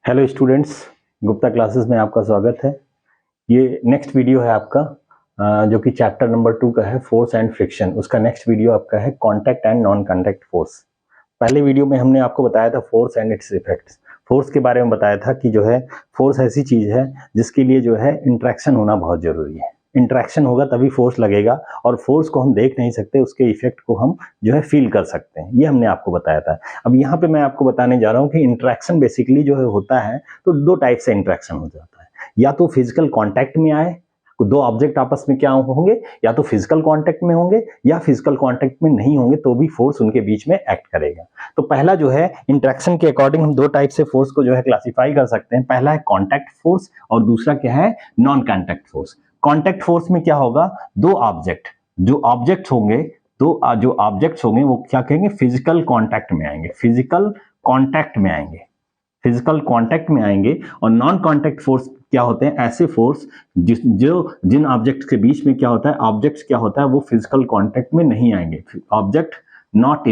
Hello students, Gupta classes में आपका स्वागत है। ये नेक्स्ट वीडियो है आपका जो कि चैप्टर नंबर 2 का है, फोर्स एंड फ्रिक्शन। उसका नेक्स्ट वीडियो आपका है contact and non contact force. पहले वीडियो में हमने आपको बताया था force and it's effects. Force के बारे में बताया था कि जो है फोर्स ऐसी चीज है जिसके लिए जो है इंटरेक्शन होना बहुत जरूरी है। इंटरेक्शन होगा तभी फोर्स लगेगा, और फोर्स को हम देख नहीं सकते, उसके इफेक्ट को हम जो है फील कर सकते हैं। ये हमने आपको बताया था। अब यहाँ पे मैं आपको बताने जा रहा हूँ कि इंटरेक्शन बेसिकली जो है होता है, तो दो टाइप से इंटरेक्शन हो जाता है। या तो फिजिकल कांटेक्ट में आए, दो ऑब्जेक्ट आपस में क्या होंगे, या तो फिजिकल कांटेक्ट में होंगे या फिजिकल कांटेक्ट में नहीं होंगे, तो भी फोर्स उनके बीच में एक्ट करेगा। तो पहला जो है इंटरेक्शन के अकॉर्डिंग हम दो टाइप से फोर्स को जो है क्लासिफाई कर सकते हैं। पहला है कांटेक्ट फोर्स और दूसरा क्या है, non contact force. Contact force में क्या होगा, दो ऑब्जेक्ट जो ऑब्जेक्ट्स होंगे वो क्या कहेंगे, फिजिकल कांटेक्ट में आएंगे, फिजिकल कांटेक्ट में आएंगे, फिजिकल कांटेक्ट में आएंगे। और नॉन कांटेक्ट फोर्स क्या होते हैं, ऐसे फोर्स जिन ऑब्जेक्ट्स के बीच में क्या होता है, ऑब्जेक्ट्स क्या होता है वो फिजिकल कांटेक्ट में नहीं आएंगे। Object not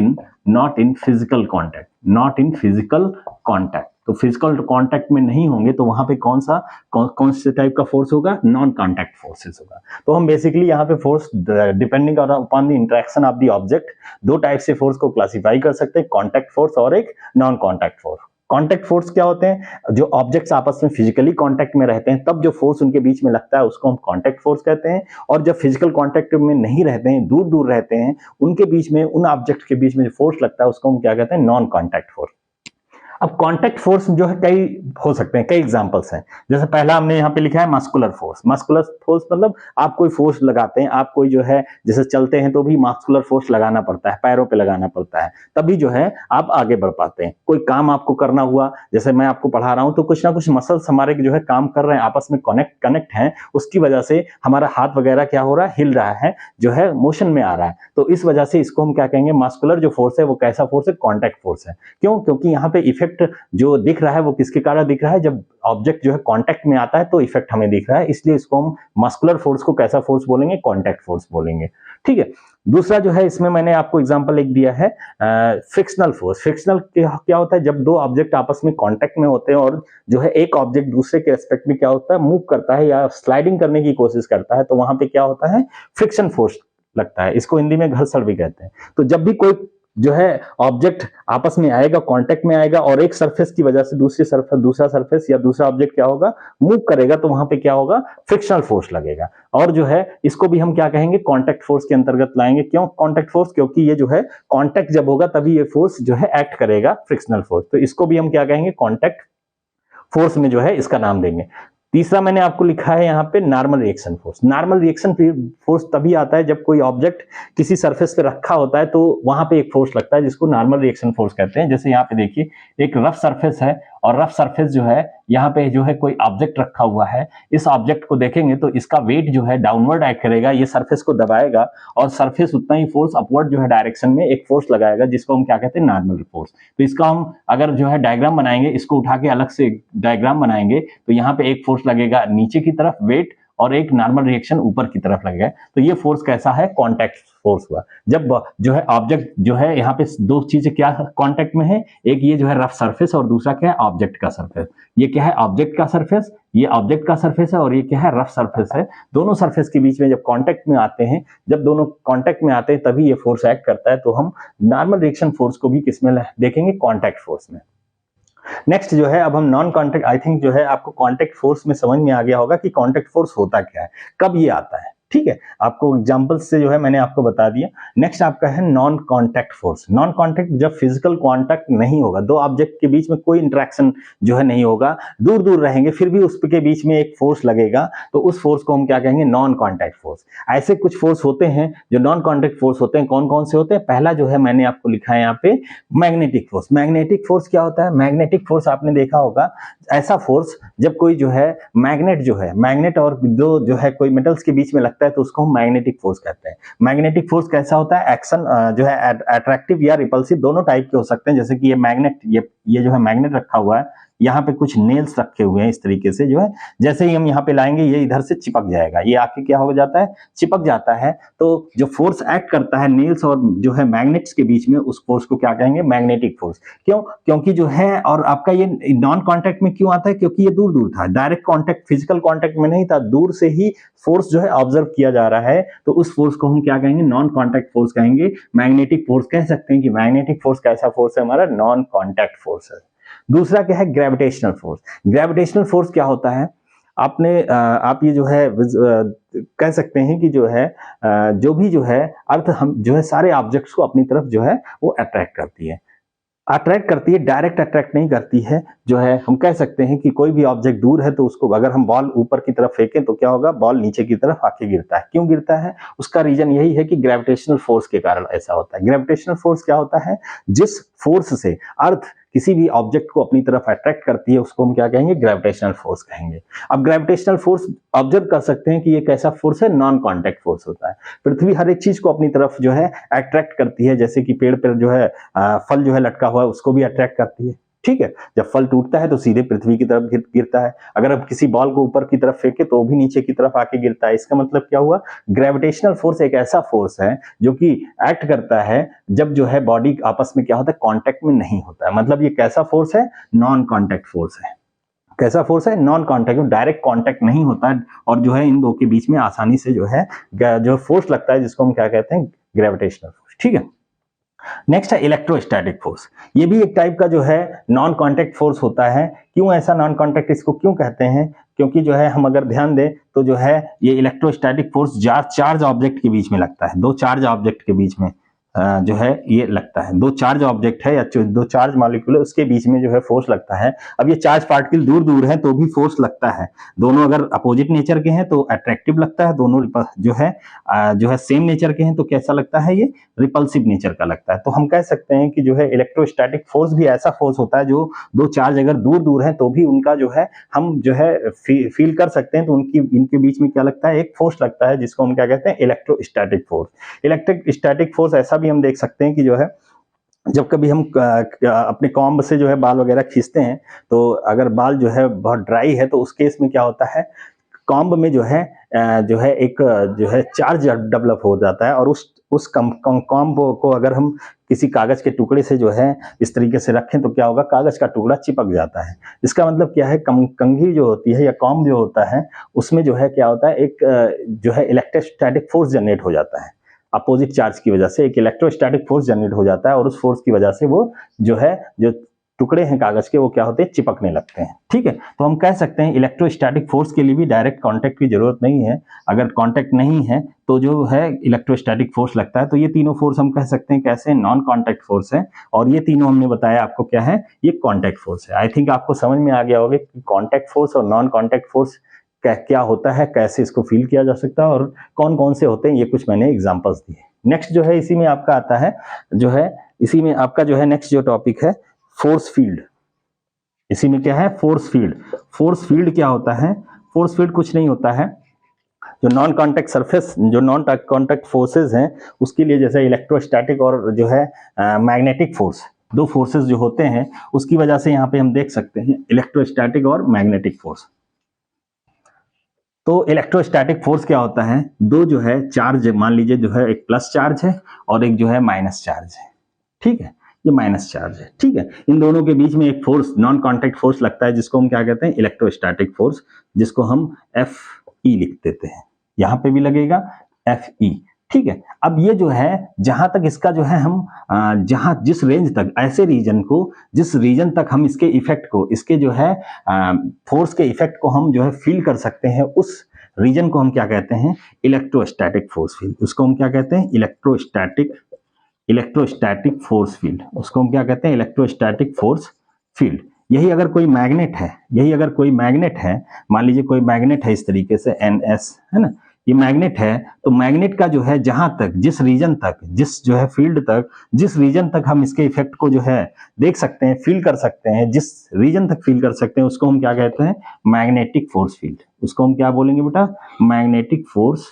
in physical contact, not in physical contact. तो फिजिकल कांटेक्ट में नहीं होंगे तो वहां पे कौन से टाइप का फोर्स होगा, नॉन कांटेक्ट फोर्सेस होगा। तो हम बेसिकली यहाँ पे force depending upon the interaction of the object दो टाइप से फोर्स को क्लासिफाई कर सकते हैं, कांटेक्ट फोर्स और एक non contact force. Contact force क्या होते हैं, जो ऑब्जेक्ट्स आपस में फिजिकली कांटेक्ट में रहते हैं तब जो फोर्स उनके बीच में लगता है उसको हम कांटेक्ट फोर्स कहते हैं। और जब फिजिकल कांटेक्ट में नहीं रहते हैं, दूर दूर रहते हैं, उनके बीच में, उन ऑब्जेक्ट्स के बीच में जो फोर्स लगता है उसको हम क्या कहते हैं, नॉन कांटेक्ट फोर्स। अब कांटेक्ट फोर्स जो है कई हो सकते हैं, कई एग्जांपल्स हैं। जैसे पहला हमने यहाँ पे लिखा है मस्कुलर फोर्स। मस्कुलर फोर्स मतलब आप कोई फोर्स लगाते हैं, आप कोई जो है जैसे चलते हैं तो भी मस्कुलर फोर्स लगाना पड़ता है, पैरों पे लगाना पड़ता है, तभी जो है आप आगे बढ़ पाते हैं। कोई काम आपको करना हुआ, जैसे मैं आपको पढ़ा रहा हूं तो कुछ ना कुछ मसल्स हमारे जो है काम कर रहे हैं, आपस में कनेक्ट हैं, उसकी वजह से हमारा हाथ वगैरह क्या हो रहा है, हिल रहा है, जो है मोशन में आ रहा है। तो इस वजह से इसको हम क्या कहेंगे, मस्कुलर जो फोर्स है वो कैसा फोर्स है, कॉन्टैक्ट फोर्स है। क्यों, क्योंकि यहाँ पे इफेक्ट जो दिख रहा है वो किसके कारण दिख रहा है, जब ऑब्जेक्ट जो है कांटेक्ट में आता है तो इफेक्ट हमें दिख रहा है, इसलिए इसको हम मस्कुलर फोर्स को कैसा फोर्स बोलेंगे, कांटेक्ट फोर्स बोलेंगे। ठीक है। दूसरा जो है इसमें मैंने आपको एग्जांपल एक दिया है फ्रिक्शनल फोर्स। फ्रिक्शनल क्या होता है, जब दो ऑब्जेक्ट आपस में कांटेक्ट में होते हैं और जो है एक ऑब्जेक्ट दूसरे के रेस्पेक्ट में क्या होता है, मूव करता है या स्लाइडिंग करने की कोशिश करता है, तो वहां पे क्या होता है, फ्रिक्शन फोर्स लगता है। इसको हिंदी में घर्षण भी कहते हैं। तो जब भी कोई जो है ऑब्जेक्ट आपस में आएगा, कांटेक्ट में आएगा, और एक सरफेस की वजह से दूसरा सरफेस या दूसरा ऑब्जेक्ट क्या होगा, मूव करेगा, तो वहां पे क्या होगा, फ्रिक्शनल फोर्स लगेगा। और जो है इसको भी हम क्या कहेंगे, कांटेक्ट फोर्स के अंतर्गत लाएंगे। क्यों कांटेक्ट फोर्स, क्योंकि ये जो है कांटेक्ट जब होगा तभी ये फोर्स जो है एक्ट करेगा, फ्रिक्शनल फोर्स। तो इसको भी हम क्या कहेंगे, कांटेक्ट फोर्स में जो है इसका नाम देंगे। तीसरा मैंने आपको लिखा है यहाँ पे normal reaction force. Normal reaction force तभी आता है जब कोई ऑब्जेक्ट किसी सरफेस पे रखा होता है तो वहां पे एक फोर्स लगता है जिसको नॉर्मल रिएक्शन फोर्स कहते हैं। जैसे यहाँ पे देखिए एक रफ सरफेस है, और रफ सरफेस जो है यहाँ पे जो है कोई ऑब्जेक्ट रखा हुआ है, इस ऑब्जेक्ट को देखेंगे तो इसका वेट जो है डाउनवर्ड एक्ट करेगा, ये सरफेस को दबाएगा, और सरफेस उतना ही फोर्स अपवर्ड जो है डायरेक्शन में एक फोर्स लगाएगा, जिसको हम क्या कहते हैं, नॉर्मल फोर्स। तो इसका हम अगर जो है डायग्राम बनाएंगे, इसको उठा के अलग से डायग्राम बनाएंगे, तो यहाँ पे एक फोर्स लगेगा नीचे की तरफ वेट, और एक नॉर्मल रिएक्शन ऊपर की तरफ लगेगा। तो ये फोर्स कैसा है, कांटेक्ट फोर्स हुआ। जब जो है ऑब्जेक्ट जो है यहाँ पे दो चीजें क्या कांटेक्ट में है, एक ये जो है रफ सरफेस और दूसरा क्या है, ऑब्जेक्ट का सरफेस। ये क्या है, ऑब्जेक्ट का सरफेस, ये ऑब्जेक्ट का सरफेस है, और ये क्या है, रफ सरफेस है। दोनों सरफेस के बीच में जब कांटेक्ट में आते हैं, जब दोनों कांटेक्ट में आते हैं तभी ये फोर्स एक्ट करता है। तो हम नॉर्मल रिएक्शन फोर्स को भी किसमें देखेंगे, कांटेक्ट फोर्स में। नेक्स्ट जो है अब हम नॉन कांटेक्ट, आई थिंक जो है आपको कांटेक्ट फोर्स में समझ में आ गया होगा कि कांटेक्ट फोर्स होता क्या है, कब ये आता है। ठीक है, आपको एग्जांपल्स से जो है मैंने आपको बता दिया। नेक्स्ट आपका है non contact force. Non contact जब फिजिकल कांटेक्ट नहीं होगा, दो ऑब्जेक्ट के बीच में कोई इंटरेक्शन जो है नहीं होगा, दूर दूर रहेंगे, फिर भी उसके बीच में एक फोर्स लगेगा, तो उस फोर्स को हम क्या कहेंगे, नॉन कांटेक्ट फोर्स। ऐसे कुछ फोर्स होते हैं जो नॉन कांटेक्ट फोर्स होते हैं। कौन कौन से होते हैं, पहला जो है मैंने आपको लिखा है यहाँ पे, मैग्नेटिक फोर्स। मैग्नेटिक फोर्स क्या होता है, मैग्नेटिक फोर्स आपने देखा होगा, ऐसा फोर्स जब कोई जो है मैग्नेट जो है, मैग्नेट और दो जो है कोई मेटल्स के बीच में लगता है तो उसको हम मैग्नेटिक फोर्स कहते हैं। मैग्नेटिक फोर्स कैसा होता है, एक्शन जो है अट्रैक्टिव या रिपल्सिव दोनों टाइप के हो सकते हैं। जैसे कि ये मैग्नेट, ये जो है मैग्नेट रखा हुआ है, यहाँ पे कुछ नेल्स रखे हुए हैं इस तरीके से, जो है जैसे ही हम यहाँ पे लाएंगे ये इधर से चिपक जाएगा, ये आके क्या हो जाता है, चिपक जाता है। तो जो फोर्स एक्ट करता है नेल्स और जो है मैग्नेट्स के बीच में, उस फोर्स को क्या कहेंगे, मैग्नेटिक फोर्स। क्यों? क्योंकि जो है, और आपका ये नॉन कॉन्टैक्ट में क्यों आता है, क्योंकि ये दूर दूर था, डायरेक्ट कॉन्टैक्ट फिजिकल कॉन्टैक्ट में नहीं था, दूर से ही फोर्स जो है ऑब्जर्व किया जा रहा है, तो उस फोर्स को हम क्या कहेंगे, नॉन कॉन्टैक्ट फोर्स कहेंगे। मैग्नेटिक फोर्स कह सकते हैं कि मैग्नेटिक फोर्स कैसा फोर्स है हमारा, नॉन कॉन्टैक्ट फोर्स है। दूसरा क्या है, ग्रेविटेशनल फोर्स। ग्रेविटेशनल फोर्स क्या होता है, आप ये जो है कह सकते हैं कि जो है जो भी जो है अर्थ हम जो है सारे ऑब्जेक्ट्स को अपनी तरफ जो है वो अट्रैक्ट करती है, डायरेक्ट अट्रैक्ट नहीं करती है। जो है हम कह सकते हैं कि कोई भी ऑब्जेक्ट दूर है तो उसको अगर हम बॉल ऊपर की तरफ फेंकें तो क्या होगा, बॉल नीचे की तरफ आके गिरता है। क्यों गिरता है? उसका रीजन यही है कि ग्रेविटेशनल फोर्स के कारण ऐसा होता है। ग्रेविटेशनल फोर्स क्या होता है, जिस फोर्स से अर्थ किसी भी ऑब्जेक्ट को अपनी तरफ अट्रैक्ट करती है उसको हम क्या कहेंगे, ग्रेविटेशनल फोर्स कहेंगे। अब ग्रेविटेशनल फोर्स ऑब्जर्व कर सकते हैं कि ये कैसा फोर्स है, नॉन कॉन्टैक्ट फोर्स होता है। पृथ्वी हर एक चीज को अपनी तरफ जो है अट्रैक्ट करती है, जैसे कि पेड़ पर जो है फल जो है लटका हुआ है उसको भी अट्रैक्ट करती है, ठीक है। जब फल टूटता है तो सीधे पृथ्वी की तरफ गिरता है, अगर अब किसी बॉल को ऊपर की तरफ फेंके तो वो भी नीचे की तरफ आके गिरता है। इसका मतलब क्या हुआ, ग्रेविटेशनल फोर्स एक ऐसा फोर्स है जो कि एक्ट करता है जब जो है बॉडी आपस में क्या होता है, कांटेक्ट में नहीं होता है। मतलब ये कैसा फोर्स है, नॉन कांटेक्ट फोर्स है। कैसा फोर्स है, नॉन कांटेक्ट, डायरेक्ट कांटेक्ट नहीं होता है और जो है इन दो के बीच में आसानी से जो है जो फोर्स लगता है, जिसको हम क्या कहते हैं, ग्रेविटेशनल फोर्स, ठीक है। नेक्स्ट है इलेक्ट्रोस्टैटिक फोर्स। ये भी एक टाइप का जो है नॉन कांटेक्ट फोर्स होता है। क्यों ऐसा नॉन कांटेक्ट इसको क्यों कहते हैं, क्योंकि जो है हम अगर ध्यान दें तो जो है ये इलेक्ट्रोस्टैटिक फोर्स चार्ज ऑब्जेक्ट के बीच में लगता है, दो चार्ज ऑब्जेक्ट के बीच में जो है ये लगता है। दो चार्ज ऑब्जेक्ट है या दो चार्ज मॉलिक्यूल है, उसके बीच में जो है फोर्स लगता है। अब ये चार्ज पार्टिकल दूर दूर है तो भी फोर्स लगता है। दोनों अगर अपोजिट नेचर के हैं तो अट्रैक्टिव लगता है, दोनों जो है सेम नेचर के हैं तो कैसा लगता है, ये रिपल्सिव नेचर का लगता है। तो हम कह सकते हैं कि जो है इलेक्ट्रोस्टैटिक फोर्स भी ऐसा फोर्स होता है जो दो चार्ज अगर दूर दूर है तो भी उनका जो है हम जो है फील कर सकते हैं, तो इनके बीच में क्या लगता है, एक फोर्स लगता है, जिसको हम क्या कहते हैं, इलेक्ट्रोस्टैटिक फोर्स। इलेक्ट्रोस्टैटिक फोर्स ऐसा भी हम देख सकते हैं कि जो है जब कभी हम अपने कॉम्ब से जो है बाल वगैरह खींचते हैं तो अगर बाल जो है बहुत ड्राई है तो उस केस में क्या होता है, कॉम्ब में जो है एक जो है चार्ज डेवलप हो जाता है, और उस कॉम्ब को अगर हम किसी कागज के टुकड़े से जो है इस तरीके से रखें तो क्या होगा, कागज का टुकड़ा चिपक जाता है। इसका मतलब क्या है, कंघी जो होती है या कॉम्ब जो होता है उसमें जो है क्या होता है, एक जो है इलेक्ट्रोस्टैटिक फोर्स जनरेट हो जाता है। अपोजिट चार्ज की वजह से एक इलेक्ट्रोस्टैटिक फोर्स जनरेट हो जाता है, और उस फोर्स की वजह से वो जो टुकड़े हैं कागज के वो क्या होते हैं, चिपकने लगते हैं, ठीक है। तो हम कह सकते हैं इलेक्ट्रोस्टैटिक फोर्स के लिए भी डायरेक्ट कांटेक्ट की जरूरत नहीं है। अगर कांटेक्ट नहीं है तो जो है इलेक्ट्रोस्टैटिक फोर्स लगता है। तो ये तीनों फोर्स हम कह सकते हैं कैसे, नॉन कांटेक्ट फोर्स है, और ये तीनों हमने बताया आपको क्या है, ये कांटेक्ट फोर्स है। आई थिंक आपको समझ में आ गया होगा कि कांटेक्ट फोर्स और नॉन कांटेक्ट फोर्स क्या होता है, कैसे इसको फील किया जा सकता है और कौन कौन से होते हैं, ये कुछ मैंने एग्जांपल्स दिए। नेक्स्ट जो है इसी में आपका आता है, जो है इसी में आपका जो है नेक्स्ट जो टॉपिक है, फोर्स फील्ड। इसी में क्या है, फोर्स फील्ड। फोर्स फील्ड क्या होता है, फोर्स फील्ड कुछ नहीं होता है, जो नॉन कांटेक्ट सरफेस, जो नॉन कांटेक्ट फोर्सेस हैं उसके लिए, जैसे इलेक्ट्रोस्टैटिक और जो है मैग्नेटिक फोर्स, दो फोर्सेस जो होते हैं उसकी वजह से यहाँ पे हम देख सकते हैं इलेक्ट्रोस्टैटिक और मैग्नेटिक फोर्स। तो इलेक्ट्रोस्टैटिक फोर्स क्या होता है, दो जो है चार्ज, मान लीजिए जो है एक प्लस चार्ज है और एक जो है माइनस चार्ज है, ठीक है, ये माइनस चार्ज है, ठीक है। इन दोनों के बीच में एक फोर्स, नॉन कांटेक्ट फोर्स लगता है, जिसको हम क्या कहते हैं, इलेक्ट्रोस्टैटिक फोर्स, जिसको हम Fe लिख देते हैं। यहां पे भी लगेगा Fe, ठीक है। अब ये जो है जहां तक इसका जो है हम जहां जिस रेंज तक, ऐसे रीजन को, जिस रीजन तक हम इसके इफेक्ट को, इसके जो है फोर्स के इफेक्ट को हम जो है फील कर सकते हैं, उस रीजन को हम क्या कहते हैं, इलेक्ट्रोस्टैटिक फोर्स फील्ड। उसको हम क्या कहते हैं, इलेक्ट्रोस्टैटिक फोर्स फील्ड। उसको हम क्या कहते हैं, इलेक्ट्रोस्टैटिक फोर्स फील्ड। यही अगर कोई मैग्नेट है, मान लीजिए कोई मैग्नेट है इस तरीके से NS, है ना, ये मैग्नेट है, तो मैग्नेट का जो है जहां तक, जिस रीजन तक, जिस जो है फील्ड तक, जिस रीजन तक हम इसके इफेक्ट को जो है देख सकते हैं, फील कर सकते हैं, जिस रीजन तक फील कर सकते हैं, उसको हम क्या कहते हैं, मैग्नेटिक फोर्स फील्ड। उसको हम क्या बोलेंगे बेटा, magnetic force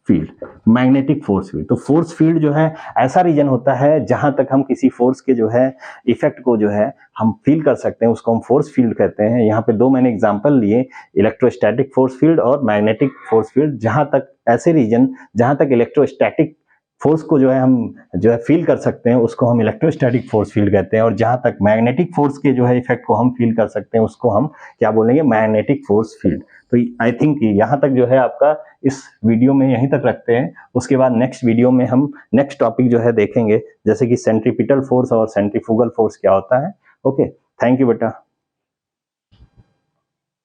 field, magnetic force field. तो फोर्स फील्ड जो है ऐसा रीजन होता है जहां तक हम किसी फोर्स के जो है इफेक्ट को जो है हम फील कर सकते हैं, उसको हम फोर्स फील्ड कहते हैं। यहाँ पे दो मैंने एग्जांपल लिए, इलेक्ट्रोस्टैटिक फोर्स फील्ड और मैग्नेटिक फोर्स फील्ड। जहां तक ऐसे रीजन जहां तक इलेक्ट्रोस्टैटिक फोर्स को जो है हम जो है फील कर सकते हैं, उसको हम इलेक्ट्रोस्टैटिक फोर्स फील्ड कहते हैं। और जहां तक मैग्नेटिक फोर्स के जो है इफेक्ट को हम फील कर सकते हैं, उसको हम क्या बोलेंगे, मैग्नेटिक फोर्स फील्ड। तो आई थिंक यहाँ तक जो है आपका इस वीडियो में यहीं तक रखते हैं। उसके बाद नेक्स्ट वीडियो में हम नेक्स्ट टॉपिक जो है देखेंगे, जैसे कि सेंट्रीपिटल फोर्स और सेंट्रीफ्यूगल फोर्स क्या होता है। ओके, थैंक यू बेटा।